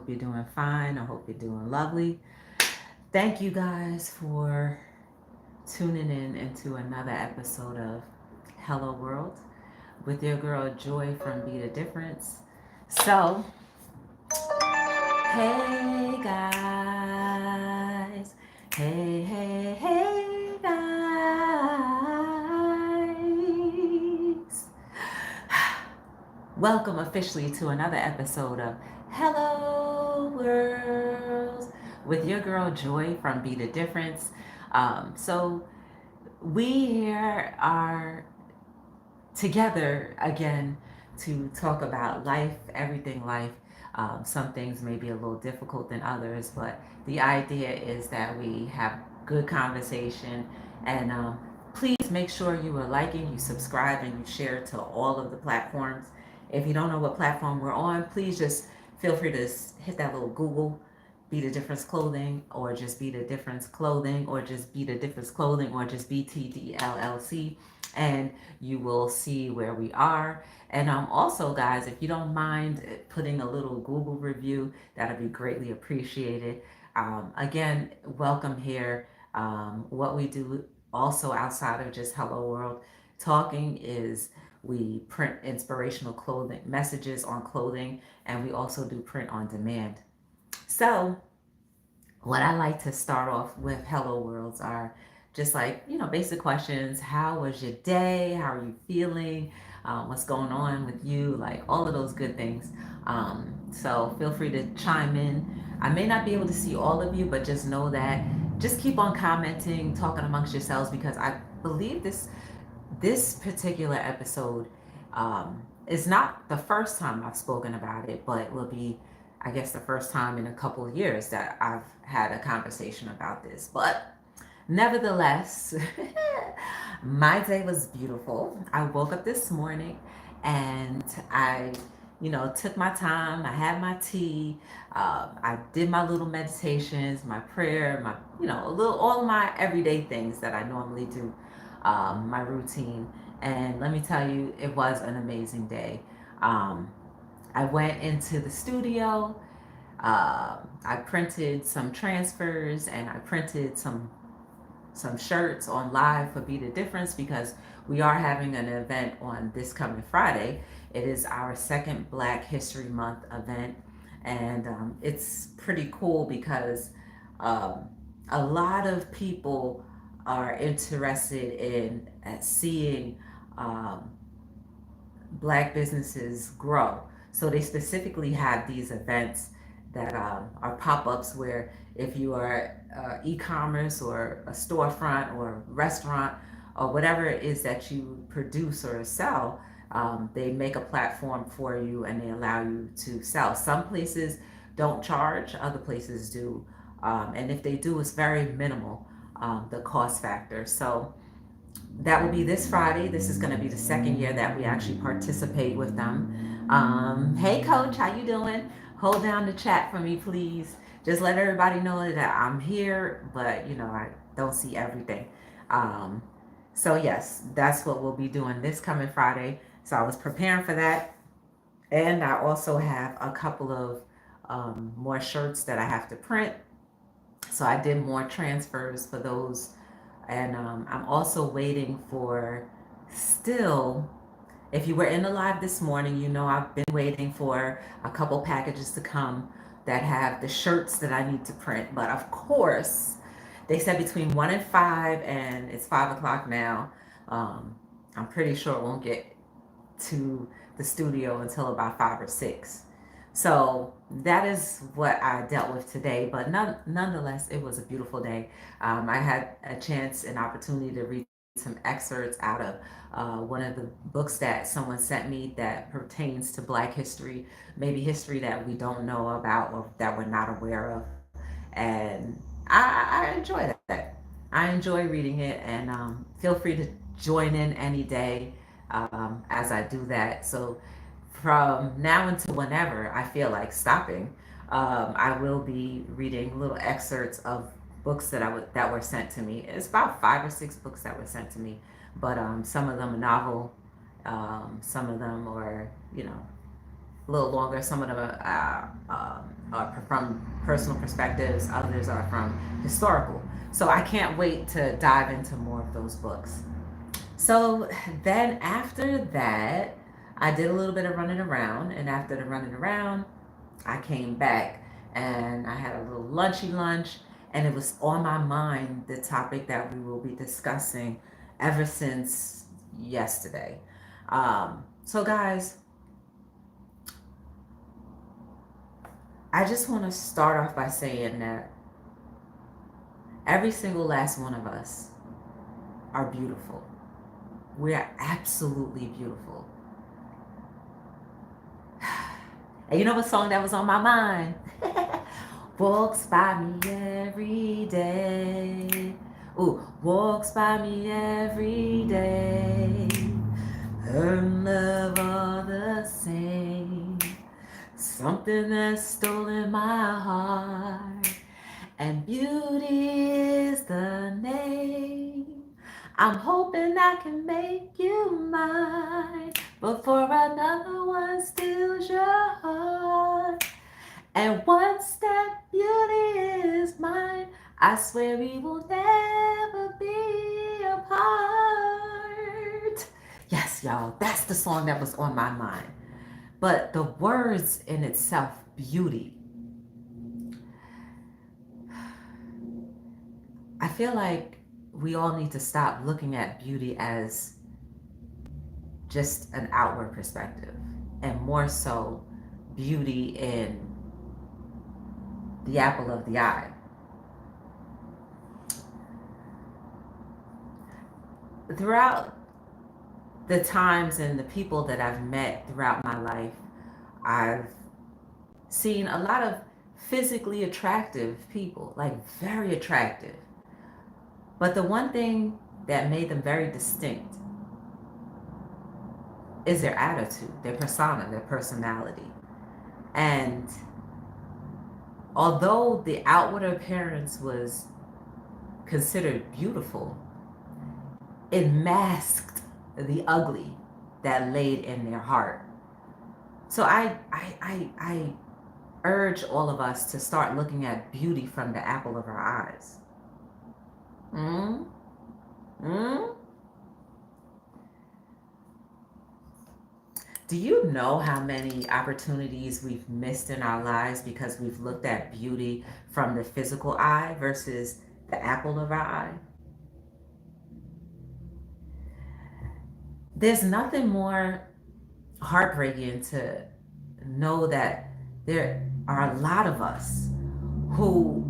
hope you're doing fine. I hope you're doing lovely. Thank you guys for tuning in into another episode of Hello World with your girl Joy from Be the Difference. So, hey guys. Hey guys. Welcome officially to another episode of Hello World with your girl Joy from Be the Difference. So we here are together again to talk about life, everything life. Some things may be a little difficult than others, but the idea is that we have good conversation and please make sure you are liking, you subscribe, and you share to all of the platforms. If you don't know what platform we're on, please just feel free to hit that little Google, Be the Difference Clothing, or just Be the Difference Clothing, or just Be the Difference Clothing, or just btdllc, and you will see where we are. And also, guys, if you don't mind putting a little Google review, that'd be greatly appreciated. Again, welcome here. What we do also outside of just Hello World talking is we print inspirational clothing messages on clothing, and we also do print on demand. So, what I like to start off with Hello Worlds are just like, basic questions. How was your day? How are you feeling? What's going on with you? Like all of those good things. So feel free to chime in. I may not be able to see all of you, but just know that just keep on commenting, talking amongst yourselves, because I believe this particular episode is not the first time I've spoken about it, but will be, I guess, the first time in a couple of years that I've had a conversation about this. But nevertheless, my day was beautiful. I woke up this morning and I, took my time. I had my tea. I did my little meditations, my prayer, my, all my everyday things that I normally do, my routine. And let me tell you, it was an amazing day. Um, I went into the studio. I printed some transfers and I printed some shirts on live for Be the Difference because we are having an event on this coming Friday. It is our second Black History Month event, and it's pretty cool because um, a lot of people are interested in seeing um, Black businesses grow. So they specifically have these events that are pop-ups where if you are e-commerce or a storefront or restaurant or whatever it is that you produce or sell, they make a platform for you and they allow you to sell. Some places don't charge, other places do. And if they do, it's very minimal, the cost factor. So that will be this Friday. This is going to be the second year that we actually participate with them. Hey, Coach, how you doing? Hold down the chat for me, please. Just let everybody know that I'm here, but I don't see everything. Um, so yes, that's what we'll be doing this coming Friday. So I was preparing for that, and I also have a couple of more shirts that I have to print. So I did more transfers for those, and I'm also waiting for still. If you were in the live this morning, I've been waiting for a couple packages to come that have the shirts that I need to print. But of course, they said between 1 and 5, and it's 5 o'clock now. Um, I'm pretty sure it won't get to the studio until about 5 or 6. So that is what I dealt with today. But nonetheless, it was a beautiful day. I had a chance, an opportunity to read some excerpts out of one of the books that someone sent me that pertains to Black history, maybe history that we don't know about or that we're not aware of. And I enjoy that. I enjoy reading it, and feel free to join in any day as I do that. So from now until whenever I feel like stopping, I will be reading little excerpts of books that were sent to me. It's about 5 or 6 books that were sent to me, but some of them are novel, some of them are a little longer. Some of them are from personal perspectives, others are from historical. So I can't wait to dive into more of those books. So then after that, I did a little bit of running around, and after the running around, I came back and I had a little lunchy lunch, and it was on my mind the topic that we will be discussing ever since yesterday. So, guys, I just want to start off by saying that every single last one of us are beautiful. We are absolutely beautiful. And you know what song that was on my mind? Walks by me every day. Ooh, walks by me every day. Her love all the same. Something that's stolen my heart. And beauty is the name. I'm hoping I can make you mine before another one steals your heart. And once that beauty is mine, I swear we will never be apart. Yes, y'all, that's the song that was on my mind. But the words in itself, beauty. I feel like we all need to stop looking at beauty as just an outward perspective, and more so beauty in the apple of the eye. Throughout the times and the people that I've met throughout my life, I've seen a lot of physically attractive people, like very attractive. But the one thing that made them very distinct is their attitude, their persona, their personality. And although the outward appearance was considered beautiful, it masked the ugly that laid in their heart. So I urge all of us to start looking at beauty from the apple of our eyes. Mm? Mm? Do you know how many opportunities we've missed in our lives because we've looked at beauty from the physical eye versus the apple of our eye? There's nothing more heartbreaking to know that there are a lot of us who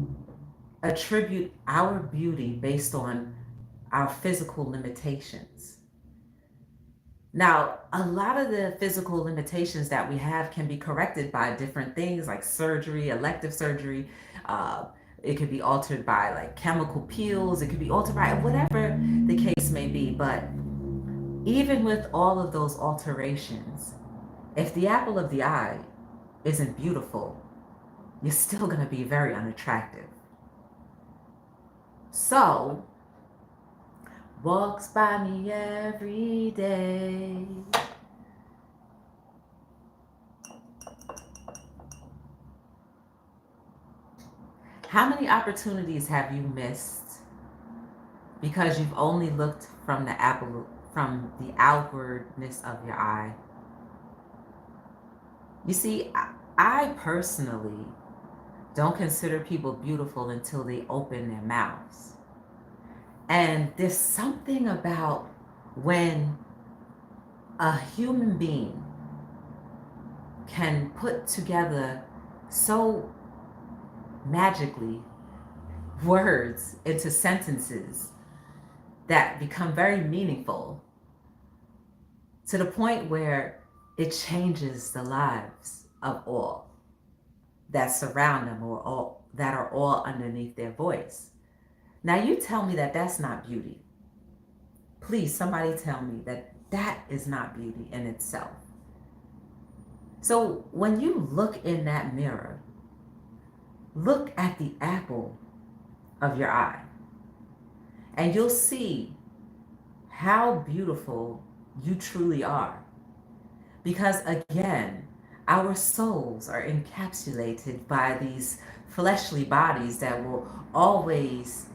attribute our beauty based on our physical limitations. Now, a lot of the physical limitations that we have can be corrected by different things like surgery, elective surgery. It could be altered by like chemical peels. It could be altered by whatever the case may be. But even with all of those alterations, if the apple of the eye isn't beautiful, you're still going to be very unattractive. So, walks by me every day. How many opportunities have you missed because you've only looked from the outwardness of your eye? You see, I personally don't consider people beautiful until they open their mouths. And there's something about when a human being can put together so magically words into sentences that become very meaningful to the point where it changes the lives of all that surround them or all that are all underneath their voice. Now you tell me that that's not beauty. Please, somebody tell me that that is not beauty in itself. So when you look in that mirror, look at the apple of your eye, and you'll see how beautiful you truly are. Because again, Our souls are encapsulated by these fleshly bodies that will always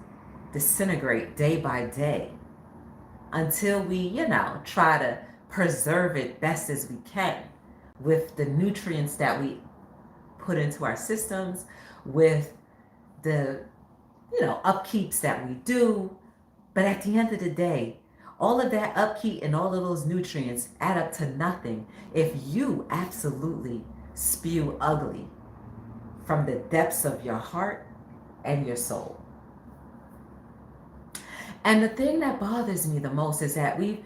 disintegrate day by day until we, try to preserve it best as we can with the nutrients that we put into our systems, with the, upkeeps that we do. But at the end of the day, all of that upkeep and all of those nutrients add up to nothing if you absolutely spew ugly from the depths of your heart and your soul. And the thing that bothers me the most is that we've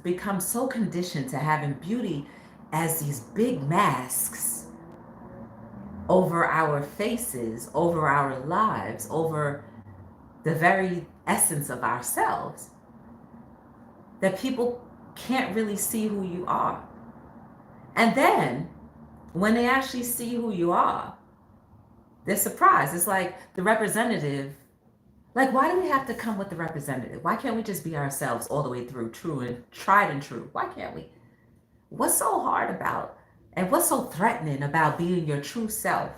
become so conditioned to having beauty as these big masks over our faces, over our lives, over the very essence of ourselves, that people can't really see who you are. And then when they actually see who you are, they're surprised. It's like the representative. Like, why do we have to come with the representative? Why can't we just be ourselves all the way through, true and tried and true? Why can't we? What's so hard about and what's so threatening about being your true self?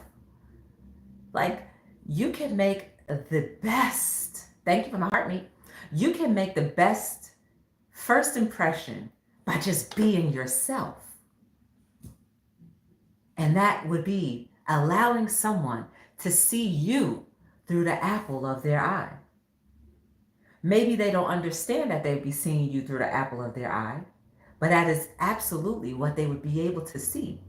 Like, you can make the best, thank you for my heart meat. You can make the best first impression by just being yourself. And that would be allowing someone to see you through the apple of their eye. Maybe they don't understand that they'd be seeing you through the apple of their eye, but that is absolutely what they would be able to see.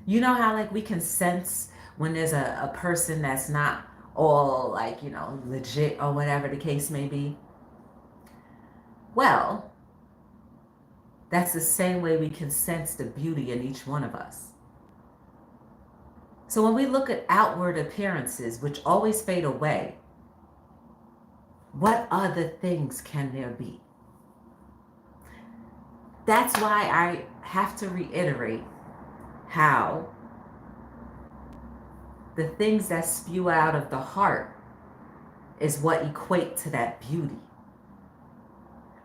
You know how like we can sense when there's a person that's not all like, legit or whatever the case may be? Well, that's the same way we can sense the beauty in each one of us. So when we look at outward appearances, which always fade away, what other things can there be? That's why I have to reiterate how the things that spew out of the heart is what equate to that beauty.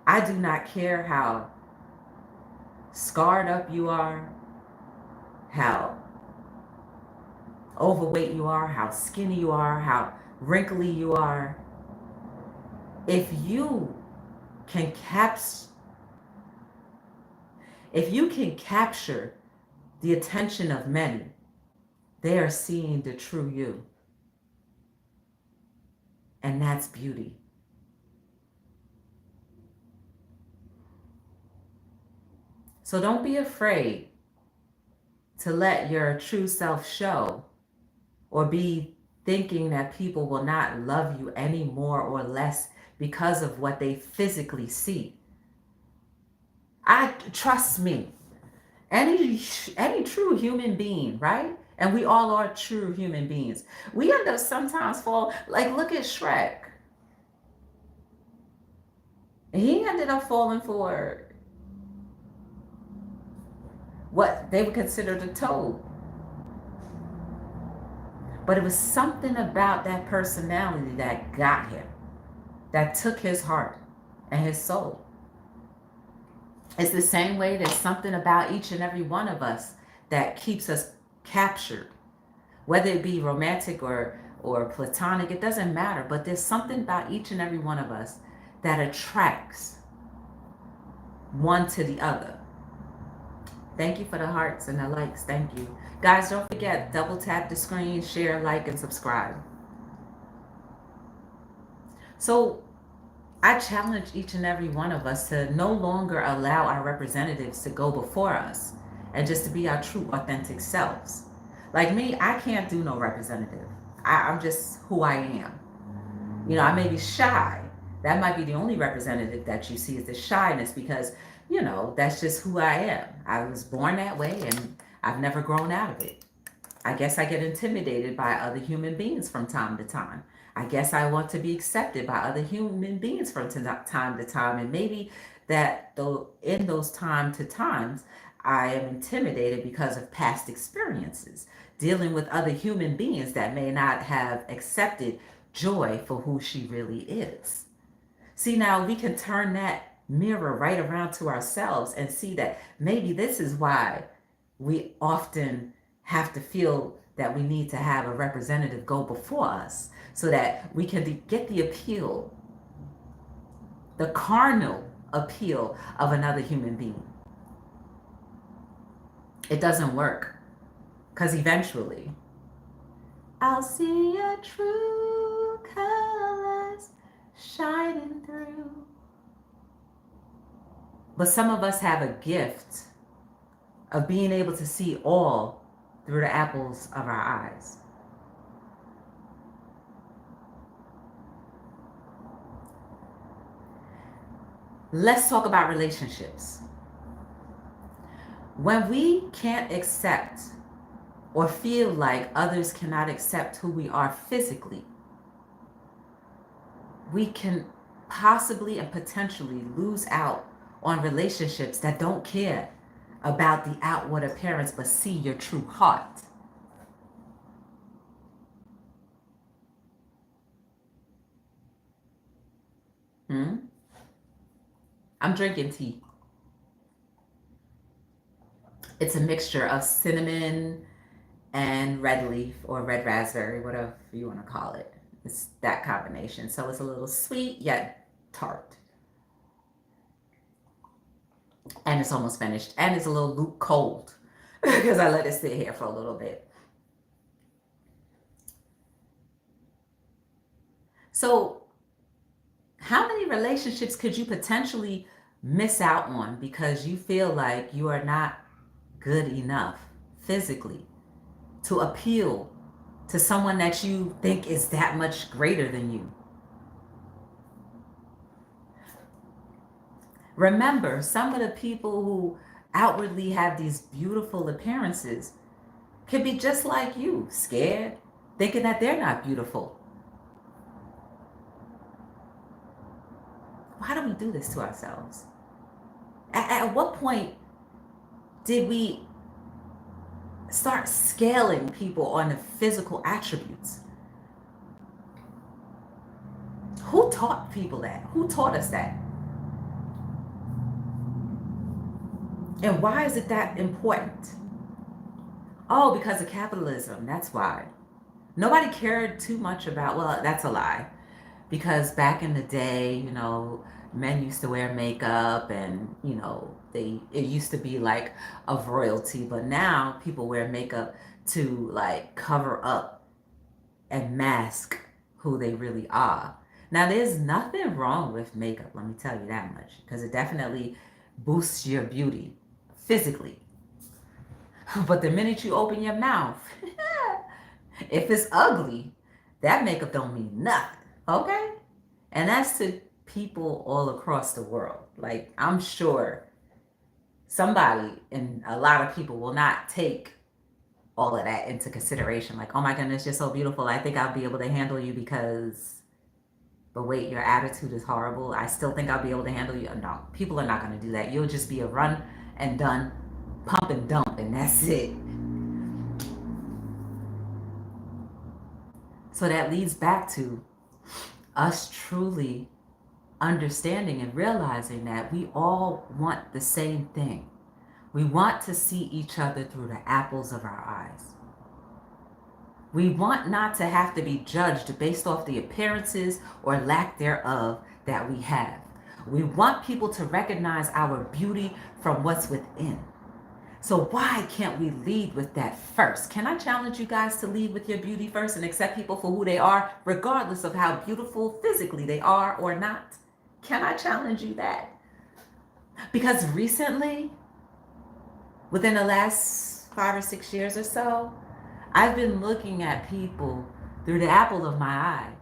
I do not care how scarred up you are, how overweight you are, how skinny you are, how wrinkly you are. If you can capture the attention of many, they are seeing the true you. And that's beauty. So don't be afraid to let your true self show, or be thinking that people will not love you any more or less because of what they physically see. Trust me, any true human being, right? And we all are true human beings. We end up sometimes look at Shrek. He ended up falling for what they would consider the toad. But it was something about that personality that got him, that took his heart and his soul. It's the same way there's something about each and every one of us that keeps us captured, whether it be romantic or platonic, it doesn't matter. But there's something about each and every one of us that attracts one to the other. Thank you for the hearts and the likes. Thank you. Guys, don't forget, double tap the screen, share, like, and subscribe. So I challenge each and every one of us to no longer allow our representatives to go before us and just to be our true, authentic selves. Like me, I can't do no representative. I'm just who I am. I may be shy. That might be the only representative that you see is the shyness because, that's just who I am. I was born that way and I've never grown out of it. I guess I get intimidated by other human beings from time to time. I guess I want to be accepted by other human beings from time to time. And maybe that though in those time to times, I am intimidated because of past experiences, dealing with other human beings that may not have accepted Joy for who she really is. See, now we can turn that mirror right around to ourselves and see that maybe this is why we often have to feel that we need to have a representative go before us so that we can get the appeal, the carnal appeal of another human being. It doesn't work, because eventually I'll see your true colors shining through. But some of us have a gift of being able to see all through the apples of our eyes. Let's talk about relationships. When we can't accept or feel like others cannot accept who we are physically, we can possibly and potentially lose out on relationships that don't care about the outward appearance but see your true heart. I'm drinking tea. It's a mixture of cinnamon and red leaf or red raspberry, whatever you want to call it. It's that combination. So it's a little sweet yet tart. And it's almost finished. And it's a little cold because I let it sit here for a little bit. So how many relationships could you potentially miss out on because you feel like you are not good enough physically to appeal to someone that you think is that much greater than you? Remember, some of the people who outwardly have these beautiful appearances could be just like you, scared, thinking that they're not beautiful. Why do we do this to ourselves? At what point did we start scaling people on the physical attributes? Who taught people that? Who taught us that? And why is it that important? Oh, because of capitalism. That's why. Nobody cared too much about, well, that's a lie. Because back in the day, men used to wear makeup and, it used to be like of royalty. But now people wear makeup to like cover up and mask who they really are. Now, there's nothing wrong with makeup, let me tell you that much, because it definitely boosts your beauty physically. But the minute you open your mouth, if it's ugly, that makeup don't mean nothing, okay? And that's to people all across the world. Like, I'm sure somebody and a lot of people will not take all of that into consideration. Like, oh my goodness, you're so beautiful. I think I'll be able to handle you because, but wait, your attitude is horrible. I still think I'll be able to handle you. No, people are not going to do that. You'll just be a run and done, pump and dump, and that's it. So that leads back to us truly understanding and realizing that we all want the same thing. We want to see each other through the apples of our eyes. We want not to have to be judged based off the appearances or lack thereof that we have. We want people to recognize our beauty from what's within. So why can't we lead with that first? Can I challenge you guys to lead with your beauty first and accept people for who they are, regardless of how beautiful physically they are or not? Can I challenge you that? Because recently, within the last 5 or 6 years or so, I've been looking at people through the apple of my eye.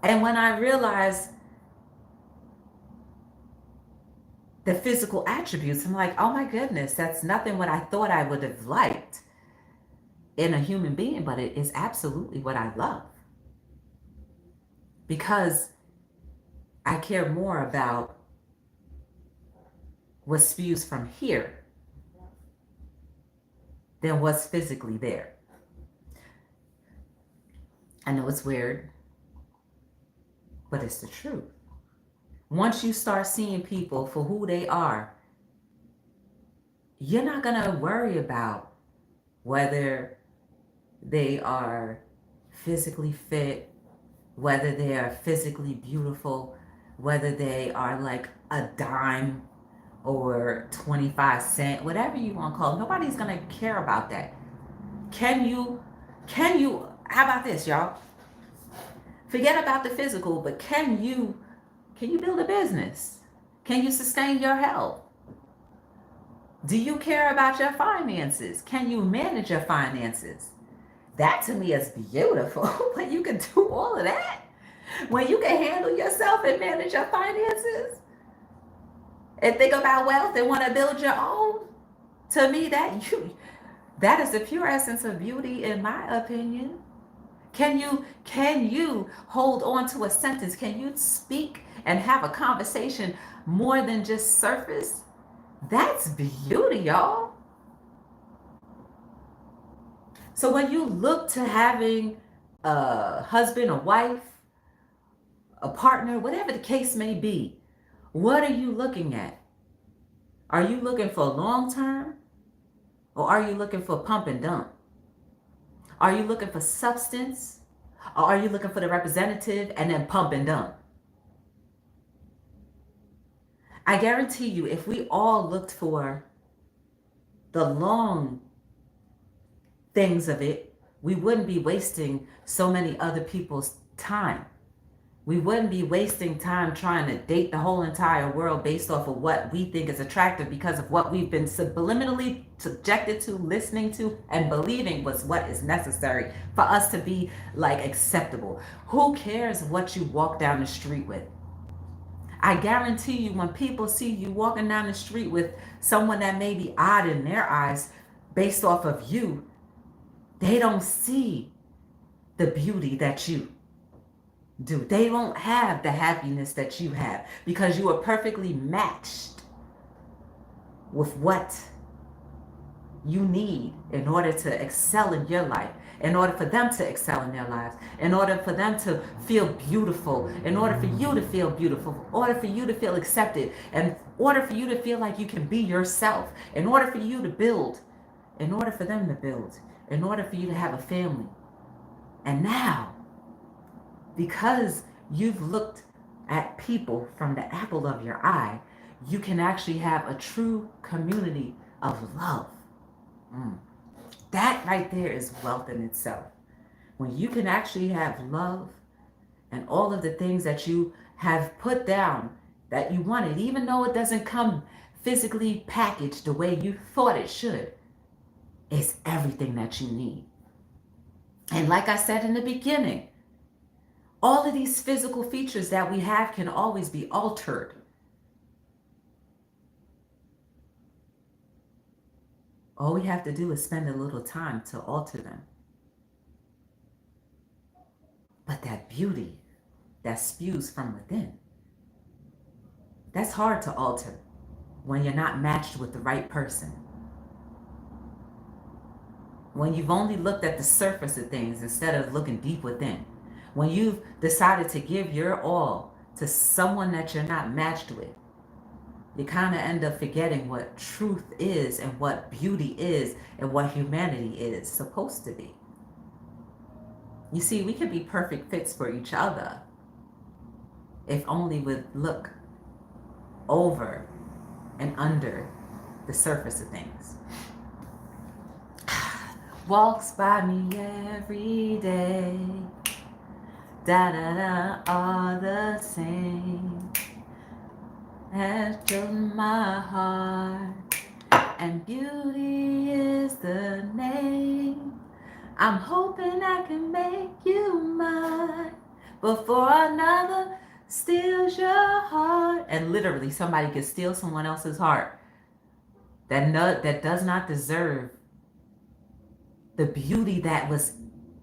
And when I realized the physical attributes, I'm like, oh my goodness, that's nothing what I thought I would have liked in a human being, but it is absolutely what I love. Because I care more about what spews from here than what's physically there. I know it's weird, but it's the truth. Once you start seeing people for who they are, you're not going to worry about whether they are physically fit, whether they are physically beautiful, whether they are like a dime or 25 cent, whatever you want to call it. Nobody's going to care about that. How about this, y'all? Forget about the physical, but can you build a business? Can you sustain your health? Do you care about your finances? Can you manage your finances? That to me is beautiful. When you can do all of that, when you can handle yourself and manage your finances and think about wealth and want to build your own, to me that is the pure essence of beauty, in my opinion. Can you hold on to a sentence? Can you speak and have a conversation more than just surface? That's beauty, y'all. So when you look to having a husband, a wife, a partner, whatever the case may be, what are you looking at? Are you looking for long term, or are you looking for pump and dump? Are you looking for substance, or are you looking for the representative and then pump and dump? I guarantee you, if we all looked for the long things of it, we wouldn't be wasting so many other people's time. We wouldn't be wasting time trying to date the whole entire world based off of what we think is attractive because of what we've been subliminally subjected to, listening to, and believing was what is necessary for us to be like acceptable. Who cares what you walk down the street with? I guarantee you, when people see you walking down the street with someone that may be odd in their eyes based off of you, they don't see the beauty that you do. They don't have the happiness that you have because you are perfectly matched with what you need in order to excel in your life, in order for them to excel in their lives, in order for them to feel beautiful, in order for you to feel beautiful, in order for you to feel accepted, in order for you to feel like you can be yourself, in order for you to build, in order for them to build, in order for you to have a family. And now, because you've looked at people from the apple of your eye, you can actually have a true community of love. That right there is wealth in itself. When you can actually have love and all of the things that you have put down that you wanted, even though it doesn't come physically packaged the way you thought it should, it's everything that you need. And like I said in the beginning, all of these physical features that we have can always be altered. All we have to do is spend a little time to alter them. But that beauty that spews from within, that's hard to alter when you're not matched with the right person. When you've only looked at the surface of things instead of looking deep within. When you've decided to give your all to someone that you're not matched with, you kind of end up forgetting what truth is and what beauty is and what humanity is supposed to be. You see, we could be perfect fits for each other if only we'd look over and under the surface of things. Walks by me every day, da-da-da, all the same, has chosen my heart, and beauty is the name. I'm hoping I can make you mine before another steals your heart. And literally, somebody can steal someone else's heart that does not deserve the beauty that was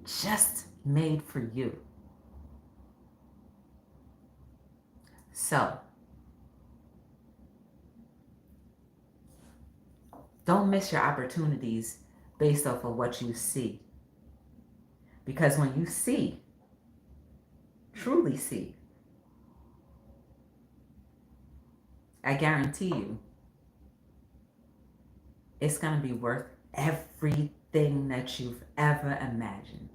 just made for you. So, don't miss your opportunities based off of what you see. Because when you see, truly see, I guarantee you, it's going to be worth everything that you've ever imagined.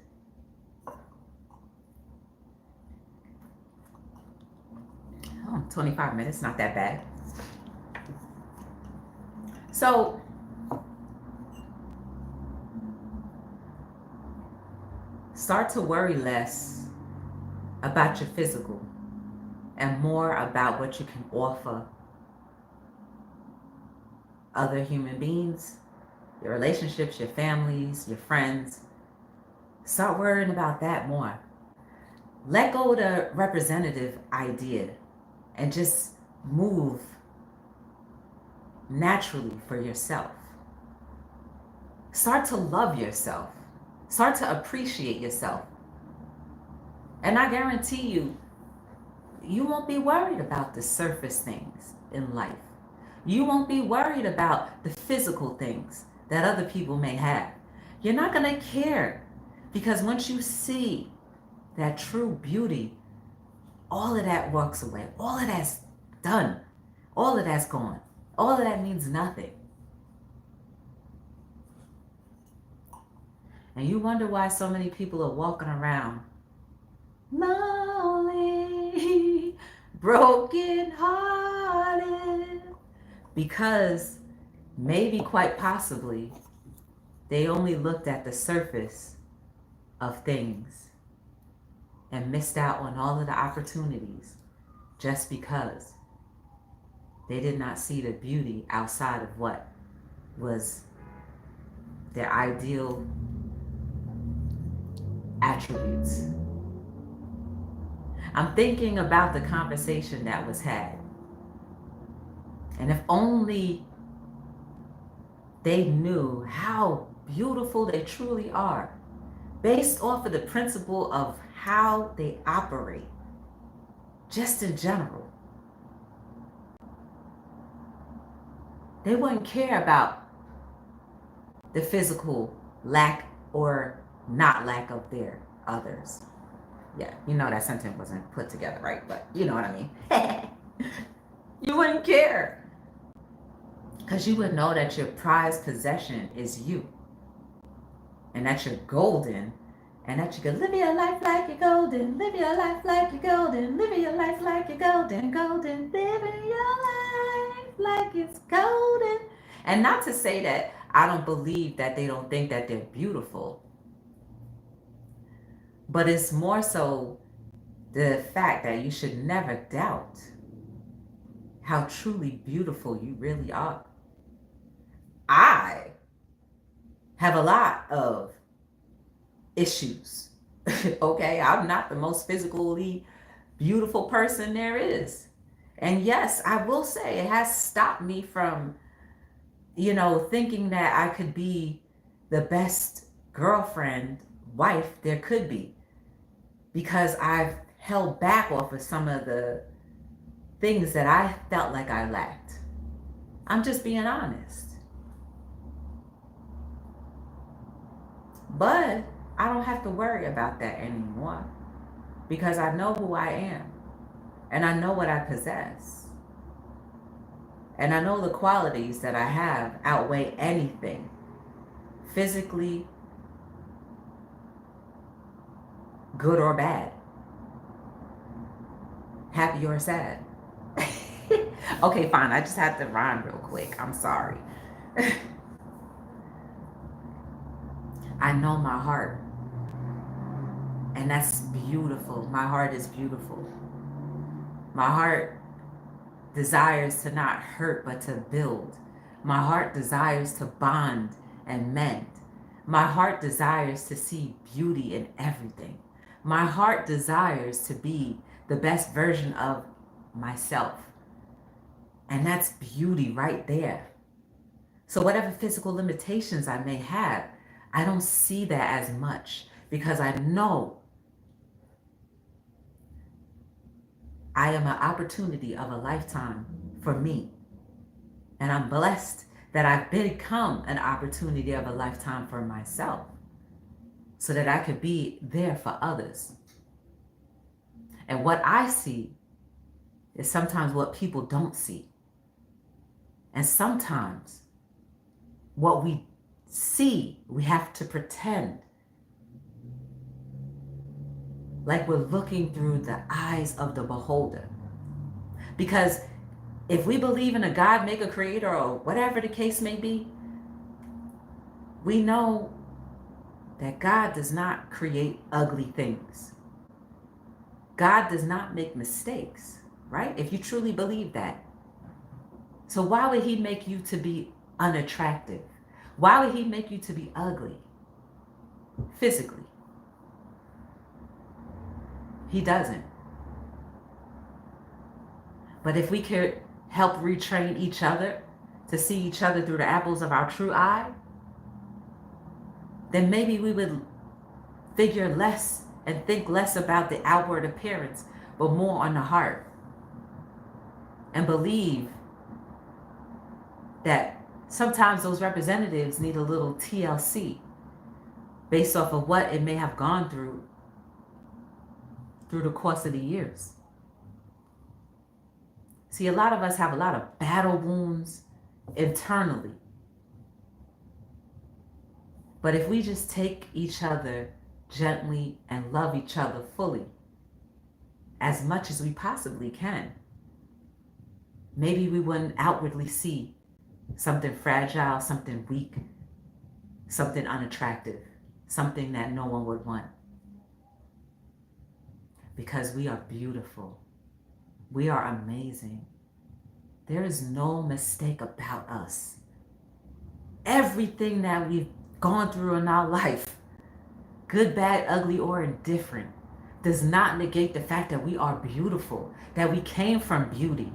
Oh, 25 minutes, not that bad. So, start to worry less about your physical and more about what you can offer other human beings, your relationships, your families, your friends. Start worrying about that more. Let go of the representative idea and just move naturally for yourself. Start to love yourself. Start to appreciate yourself. And I guarantee you, you won't be worried about the surface things in life. You won't be worried about the physical things that other people may have. You're not going to care, because once you see that true beauty, all of that walks away. All of that's done. All of that's gone. All of that means nothing. And you wonder why so many people are walking around lonely, broken hearted, because maybe, quite possibly, they only looked at the surface of things and missed out on all of the opportunities just because they did not see the beauty outside of what was their ideal attributes. I'm thinking about the conversation that was had. And if only they knew how beautiful they truly are, based off of the principle of how they operate, just in general, they wouldn't care about the physical lack or not lack of their others. Yeah, you know that sentence wasn't put together right, but you know what I mean. You wouldn't care, because you would know that your prized possession is you, and that you're golden, and that you can live your life like you're golden, live your life like you're golden, live your life like you're golden, golden, living your life like it's golden. And not to say that I don't believe that they don't think that they're beautiful, but it's more so the fact that you should never doubt how truly beautiful you really are. I have a lot of issues. Okay, I'm not the most physically beautiful person there is. And yes, I will say it has stopped me from, thinking that I could be the best girlfriend, wife there could be, because I've held back off of some of the things that I felt like I lacked. I'm just being honest. But I don't have to worry about that anymore, because I know who I am, and I know what I possess, and I know the qualities that I have outweigh anything, physically, good or bad, happy or sad. Okay, fine, I just had to rhyme real quick. I'm sorry. I know my heart, and that's beautiful. My heart is beautiful. My heart desires to not hurt, but to build. My heart desires to bond and mend. My heart desires to see beauty in everything. My heart desires to be the best version of myself. And that's beauty right there. So whatever physical limitations I may have, I don't see that as much, because I know I am an opportunity of a lifetime for me. And I'm blessed that I've become an opportunity of a lifetime for myself, so that I could be there for others. And what I see is sometimes what people don't see. And sometimes what we see, we have to pretend like we're looking through the eyes of the beholder. Because if we believe in a God, maker, creator, or whatever the case may be, we know that God does not create ugly things. God does not make mistakes, right? If you truly believe that. So why would he make you to be unattractive? Why would he make you to be ugly physically? He doesn't. But if we could help retrain each other to see each other through the apples of our true eye, then maybe we would figure less and think less about the outward appearance, but more on the heart. And believe that sometimes those representatives need a little TLC based off of what it may have gone through the course of the years. See, a lot of us have a lot of battle wounds internally. But if we just take each other gently and love each other fully, as much as we possibly can, maybe we wouldn't outwardly see something fragile, something weak, something unattractive, something that no one would want. Because we are beautiful. We are amazing. There is no mistake about us. Everything that we've gone through in our life, good, bad, ugly, or indifferent, does not negate the fact that we are beautiful, that we came from beauty,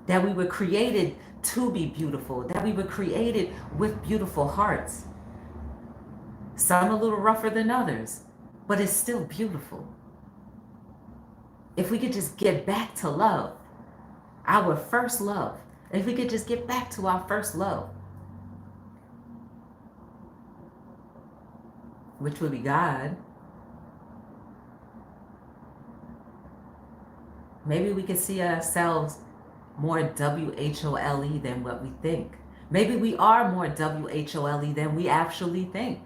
that we were created to be beautiful, that we were created with beautiful hearts. Some a little rougher than others, but it's still beautiful. If we could just get back to love, our first love, if we could just get back to our first love, which would be God, maybe we could see ourselves more WHOLE than what we think. Maybe we are more WHOLE than we actually think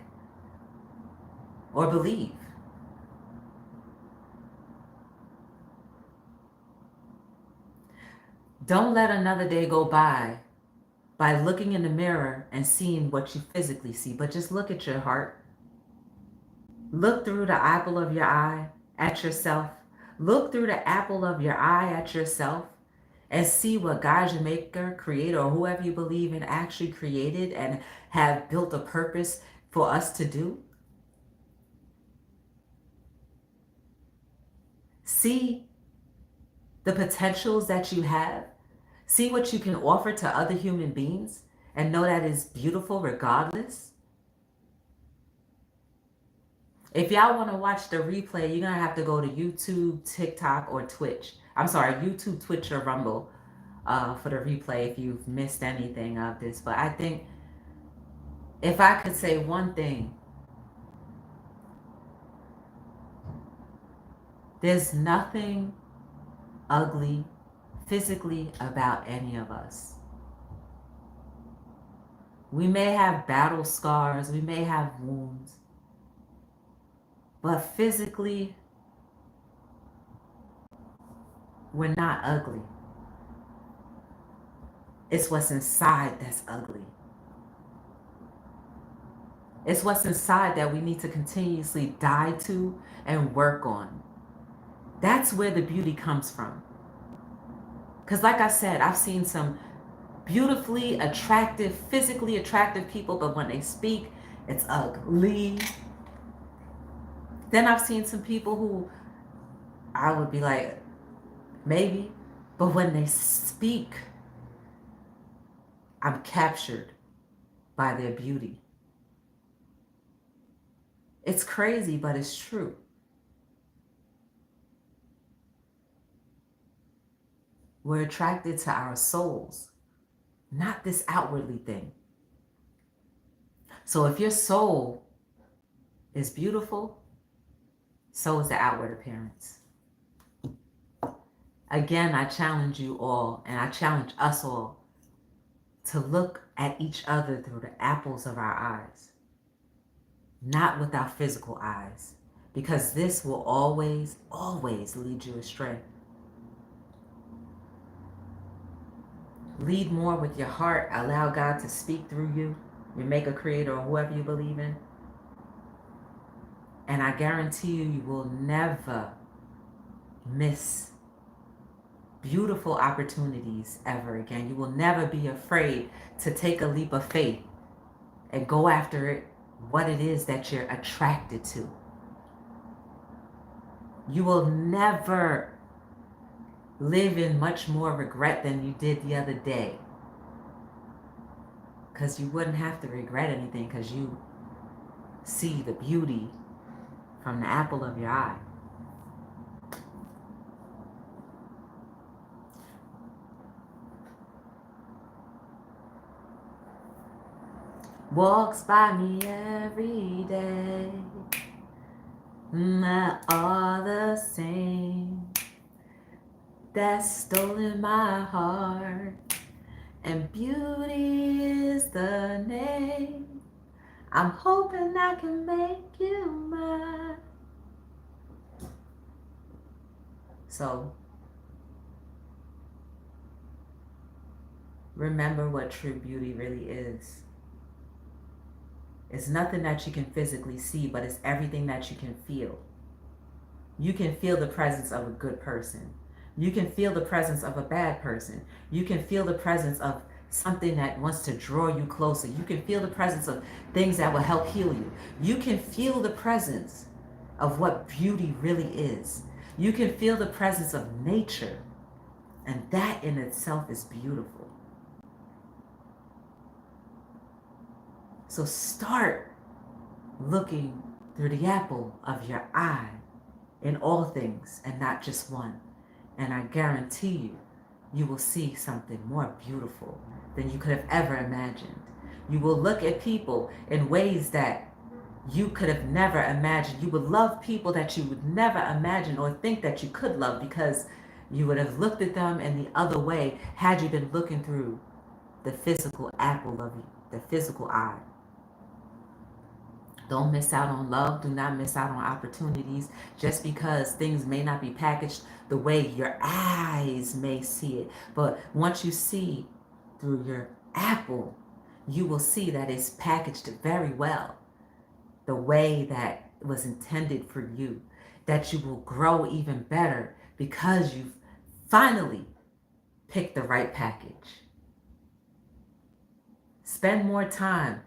or believe. Don't let another day go by looking in the mirror and seeing what you physically see, but just look at your heart. Look through the apple of your eye at yourself. Look through the apple of your eye at yourself and see what God, your maker, creator, or whoever you believe in actually created and have built a purpose for us to do. See the potentials that you have. See what you can offer to other human beings and know that is beautiful regardless. If y'all want to watch the replay, you're going to have to go to YouTube, TikTok, or Twitch. I'm sorry, YouTube, Twitch, or Rumble for the replay if you've missed anything of this. But I think if I could say one thing, there's nothing ugly physically about any of us. We may have battle scars, we may have wounds, but physically, we're not ugly. It's what's inside that's ugly. It's what's inside that we need to continuously die to and work on. That's where the beauty comes from. Because like I said, I've seen some beautifully attractive, physically attractive people, but when they speak, it's ugly. Then I've seen some people who I would be like, maybe, but when they speak, I'm captured by their beauty. It's crazy, but it's true. We're attracted to our souls, not this outwardly thing. So if your soul is beautiful, so is the outward appearance. Again, I challenge you all, and I challenge us all to look at each other through the apples of our eyes, not with our physical eyes, because this will always, always lead you astray. Lead more with your heart. Allow God to speak through you, your maker, creator, or whoever you believe in. And I guarantee you, you will never miss beautiful opportunities ever again. You will never be afraid to take a leap of faith and go after it, what it is that you're attracted to. You will never live in much more regret than you did the other day, because you wouldn't have to regret anything, because you see the beauty from the apple of your eye. Walks by me every day, not all the same. That's stolen my heart, and beauty is the name. I'm hoping I can make you mine. So, remember what true beauty really is. It's nothing that you can physically see, but it's everything that you can feel. You can feel the presence of a good person. You can feel the presence of a bad person. You can feel the presence of something that wants to draw you closer. You can feel the presence of things that will help heal you. You can feel the presence of what beauty really is. You can feel the presence of nature, and that in itself is beautiful. So start looking through the apple of your eye in all things and not just one. And I guarantee you, you will see something more beautiful than you could have ever imagined. You will look at people in ways that you could have never imagined. You would love people that you would never imagine or think that you could love, because you would have looked at them in the other way had you been looking through the physical apple of the physical eye. Don't miss out on love. Do not miss out on opportunities just because things may not be packaged the way your eyes may see it. But once you see through your apple, you will see that it's packaged very well, the way that it was intended for you, that you will grow even better because you've finally picked the right package. Spend more time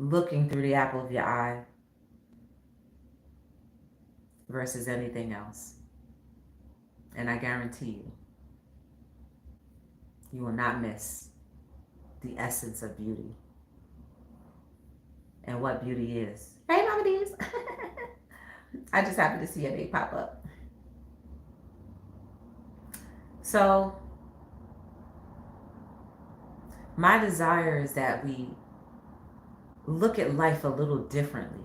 looking through the apple of your eye versus anything else. And I guarantee you, you will not miss the essence of beauty and what beauty is. Hey, Mama D's. I just happened to see a name pop up. So, my desire is that we look at life a little differently,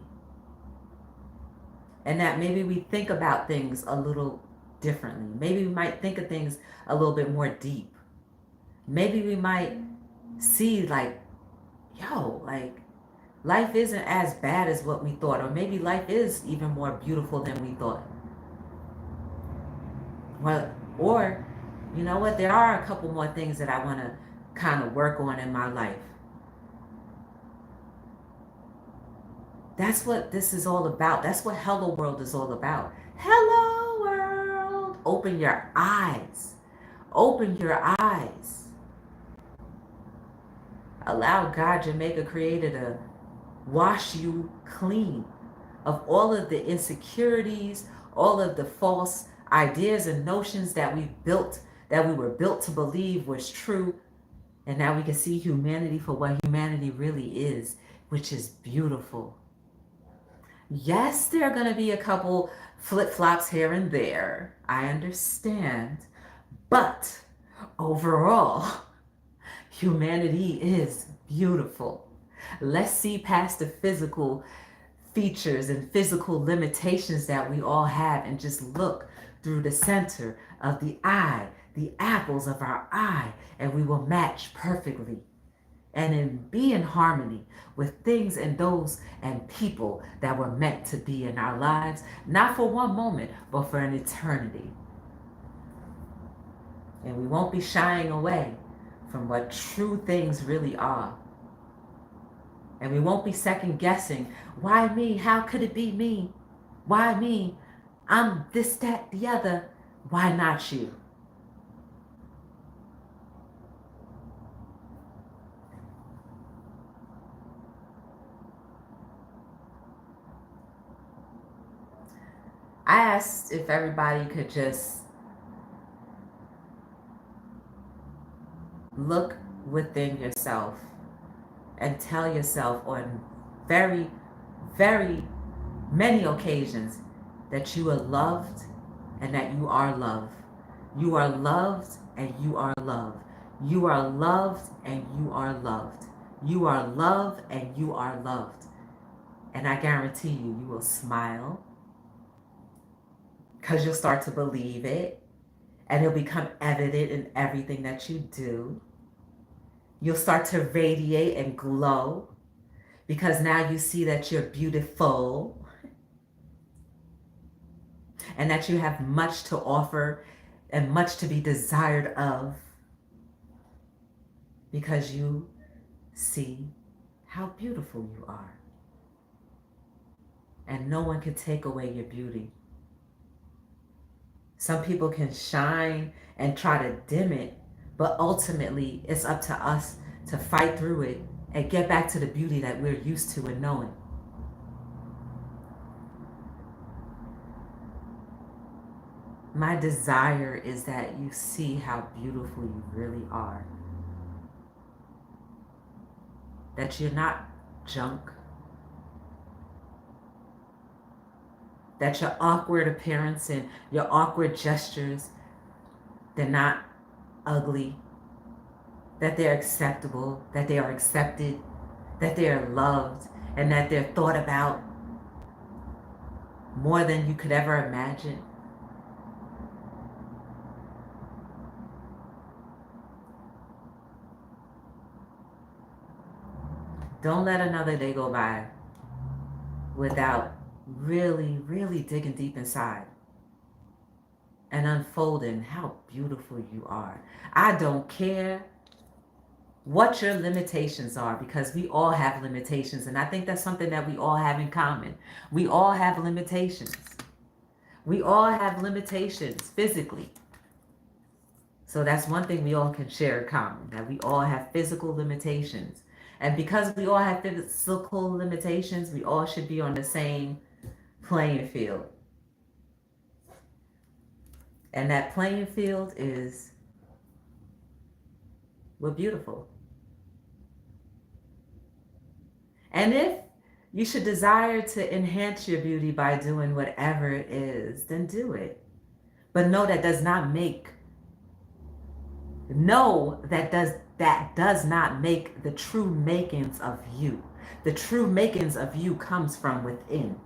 and that maybe we think about things a little differently. Maybe we might think of things a little bit more deep. Maybe we might see like, life isn't as bad as what we thought, or maybe life is even more beautiful than we thought. Well, or you know what, there are a couple more things that I want to kind of work on in my life. That's what this is all about. That's what Hello World is all about. Hello World. Open your eyes. Open your eyes. Allow God, your maker, creator, to wash you clean of all of the insecurities, all of the false ideas and notions that we were built to believe was true. And now we can see humanity for what humanity really is, which is beautiful. Yes, there are going to be a couple flip-flops here and there. I understand. But overall, humanity is beautiful. Let's see past the physical features and physical limitations that we all have and just look through the center of the eye, the apples of our eye, and we will match perfectly and be in harmony with things and those and people that were meant to be in our lives, not for one moment, but for an eternity. And we won't be shying away from what true things really are. And we won't be second guessing, why me? How could it be me? Why me? I'm this, that, the other. Why not you? I asked if everybody could just look within yourself and tell yourself on very, very many occasions that you are loved and that you are loved. You are loved and you are loved. You are loved and you are loved. You are loved and you are loved. And I guarantee you, you will smile because you'll start to believe it and it'll become evident in everything that you do. You'll start to radiate and glow because now you see that you're beautiful and that you have much to offer and much to be desired of because you see how beautiful you are. And no one can take away your beauty. Some people can shine and try to dim it, but ultimately it's up to us to fight through it and get back to the beauty that we're used to and knowing. My desire is that you see how beautiful you really are. That you're not junk. That your awkward appearance and your awkward gestures, they're not ugly. That they're acceptable, that they are accepted, that they are loved, and that they're thought about more than you could ever imagine. Don't let another day go by without really, really digging deep inside and unfolding how beautiful you are. I don't care what your limitations are because we all have limitations, and I think that's something that we all have in common. We all have limitations. We all have limitations physically. So that's one thing we all can share in common, that we all have physical limitations. And because we all have physical limitations, we all should be on the same playing field. And that playing field is, we're beautiful. And if you should desire to enhance your beauty by doing whatever it is, then do it. But know that does not make the true makings of you. The true makings of you comes from within.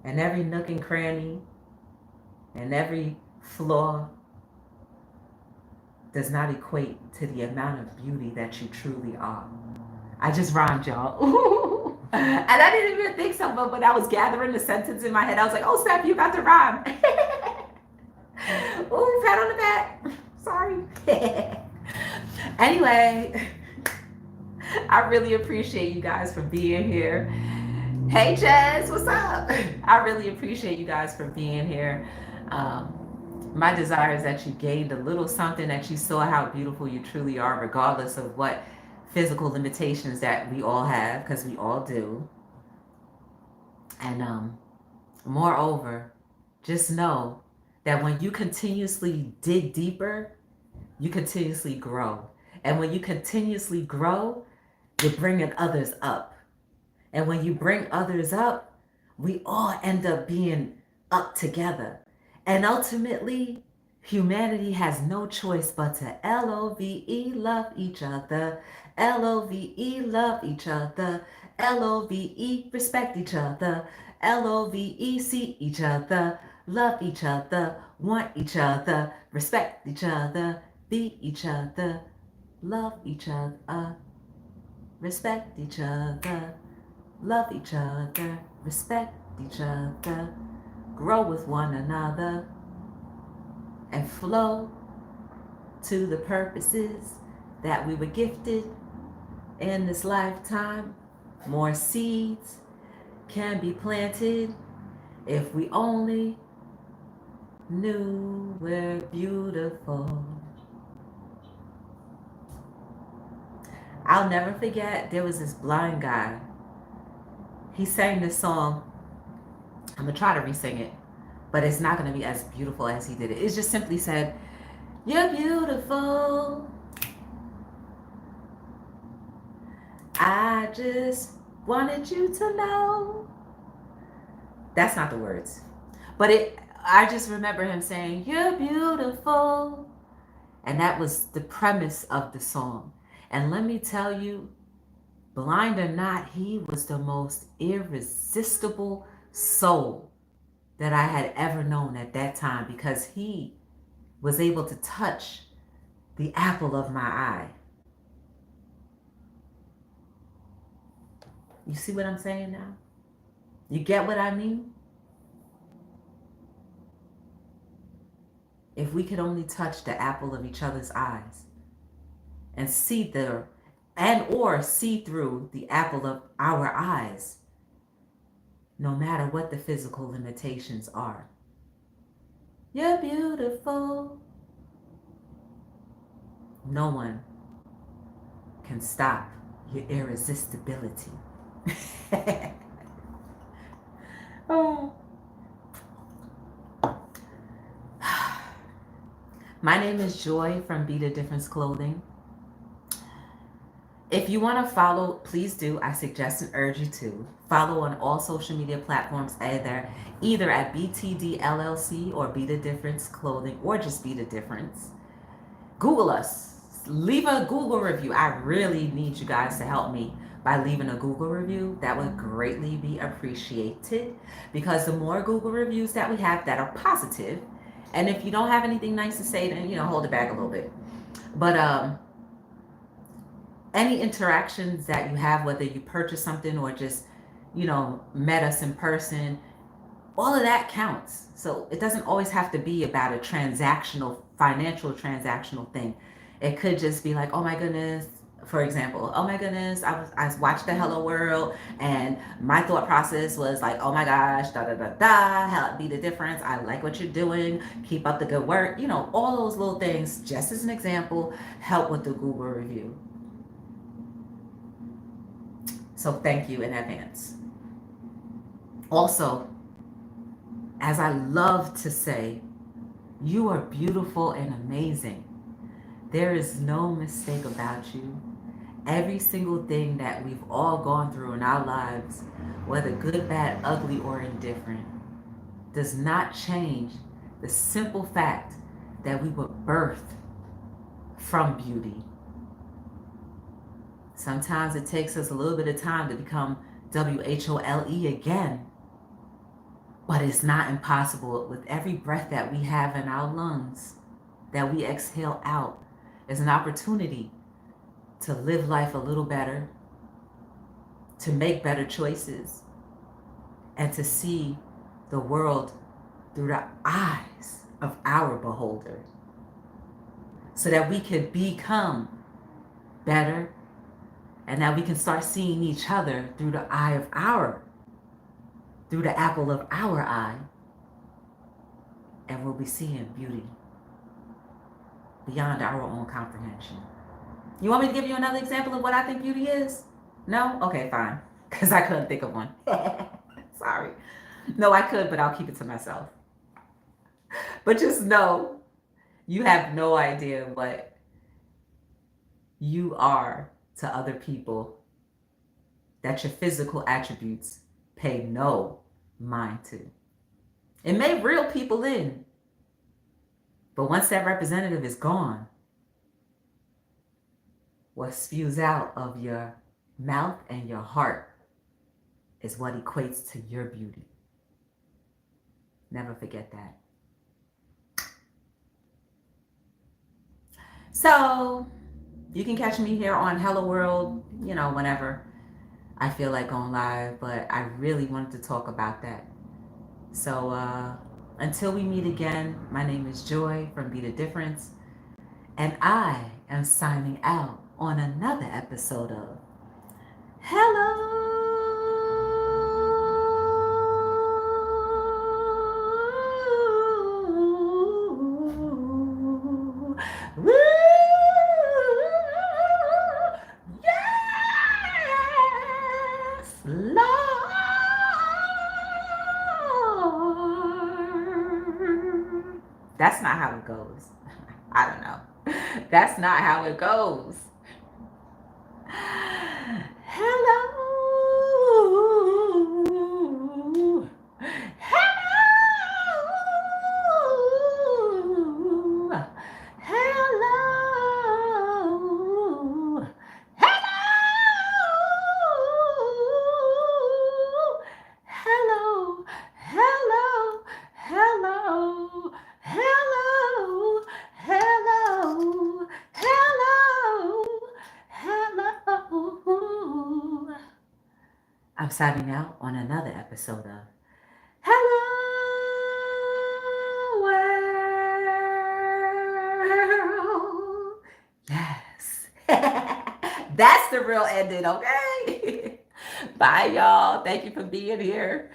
And every nook and cranny and every flaw does not equate to the amount of beauty that you truly are. I just rhymed, y'all. And I didn't even think so, but when I was gathering the sentence in my head, I was like, oh, snap, you got to rhyme. Ooh, pat on the back. Sorry. Anyway, I really appreciate you guys for being here. Hey, Jess, what's up? I really appreciate you guys for being here. My desire is that you gained a little something, that you saw how beautiful you truly are, regardless of what physical limitations that we all have, because we all do. And moreover, just know that when you continuously dig deeper, you continuously grow. And when you continuously grow, you're bringing others up. And when you bring others up, we all end up being up together. And ultimately, Humanity has no choice but to LOVE, love each other. LOVE, love each other. LOVE, respect each other. LOVE, see each other. Love each other. Want each other. Respect each other. Be each other. Love each other. Respect each other. Love each other. Respect each other. Grow with one another. And flow to the purposes that we were gifted in this lifetime. More seeds can be planted if we only knew we're beautiful. I'll never forget, there was this blind guy. He sang this song. I'm going to try to re-sing it, but it's not going to be as beautiful as he did it. It just simply said, "You're beautiful. I just wanted you to know." That's not the words. But I just remember him saying, "You're beautiful." And that was the premise of the song. And let me tell you, blind or not, he was the most irresistible soul that I had ever known at that time, because he was able to touch the apple of my eye. You see what I'm saying now? You get what I mean? If we could only touch the apple of each other's eyes and see see through the apple of our eyes, no matter what the physical limitations are. You're beautiful. No one can stop your irresistibility. Oh. My name is Joy from Be the Difference Clothing. If you want to follow, please do. I suggest and urge you to follow on all social media platforms, either at btdllc or Be the Difference Clothing, or just Be the Difference. Google us. Leave a Google review. I really need you guys to help me by leaving a Google review. That would greatly be appreciated, because the more Google reviews that we have that are positive, and if you don't have anything nice to say, then, hold it back a little bit. But any interactions that you have, whether you purchase something or just, met us in person, all of that counts. So it doesn't always have to be about a financial transactional thing. It could just be like, oh my goodness, for example, oh my goodness, I watched the Hello World, and my thought process was like, oh my gosh, da da da da, help Be the Difference. I like what you're doing. Keep up the good work. All those little things, just as an example, help with the Google review. So thank you in advance. Also, as I love to say, you are beautiful and amazing. There is no mistake about you. Every single thing that we've all gone through in our lives, whether good, bad, ugly, or indifferent, does not change the simple fact that we were birthed from beauty. Sometimes it takes us a little bit of time to become WHOLE again, but it's not impossible. With every breath that we have in our lungs, that we exhale out, is an opportunity to live life a little better, to make better choices, and to see the world through the eyes of our beholder, so that we can become better, and that we can start seeing each other through the apple of our eye, and we'll be seeing beauty beyond our own comprehension. You want me to give you another example of what I think beauty is? No? Okay, fine. Because I couldn't think of one. Sorry. No, I could, but I'll keep it to myself. But just know, you have no idea what you are to other people that your physical attributes pay no mind to. It may reel people in, But once that representative is gone, what spews out of your mouth and your heart is what equates to your beauty. Never forget that. So you can catch me here on Hello World, whenever I feel like going live, but I really wanted to talk about that. So until we meet again, my name is Joy from Be the Difference, and I am signing out on another episode of Hello Woo! Yes, Lord. That's not how it goes. I don't know. That's not how it goes. Hello. Hello. Hello. Hello. Hello. Hello. Hello. Hello. Hello. Hello. I'm signing out on another episode of Hello World. Yes. That's the real ending, okay? Bye, y'all. Thank you for being here.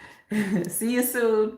See you soon.